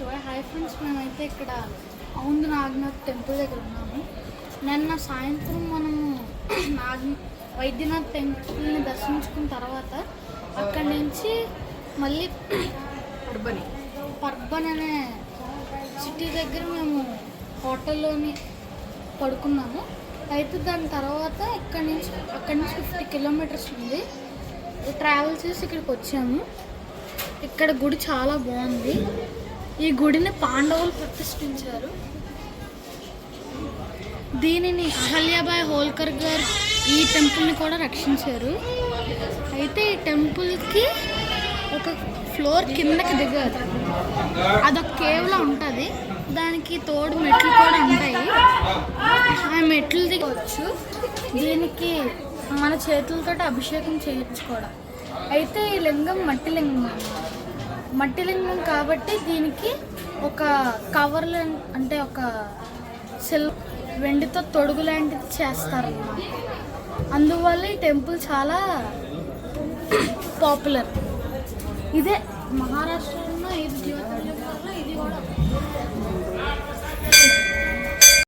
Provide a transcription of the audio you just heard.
శివాయ. Hi friends, మేమైతే ఇక్కడ అవుంది నాగనాథ్ టెంపుల్ దగ్గర ఉన్నాము. నిన్న సాయంత్రం మనము వైద్యనాథ్ టెంపుల్ని దర్శించుకున్న తర్వాత అక్కడి నుంచి మళ్ళీ పర్బన్ అనే సిటీ దగ్గర మేము హోటల్లోని పడుకున్నాము. అయితే దాని తర్వాత అక్కడి నుంచి 50 కిలోమీటర్స్ ఉంది. ట్రావెల్ చేసి ఇక్కడికి వచ్చాము. ఇక్కడ గుడి చాలా బాగుంది. ఈ గుడిని పాండవులు ప్రతిష్ఠించారు. దీనిని అహల్యాబాయ్ హోల్కర్ గారు ఈ టెంపుల్ని కూడా రక్షించారు. అయితే ఈ టెంపుల్కి ఒక ఫ్లోర్ కిందకి దిగారు. అదొక కేవ్లా ఉంటుంది. దానికి తోడు మెట్లు కూడా ఉంటాయి. ఆ మెట్లు దిగవచ్చు. దీనికి మన చేతులతో అభిషేకం చేయొచ్చు కూడా. అయితే ఈ లింగం మట్టి లింగం కాబట్టి దీనికి ఒక కవర్లు అంటే ఒక వెండితో తొడుగు లాంటిది చేస్తారు. అందువల్ల ఈ టెంపుల్ చాలా పాపులర్. ఇదే మహారాష్ట్రలో ఉన్న 5 జ్యోతిర్లింగాల్లో ఇది కూడా.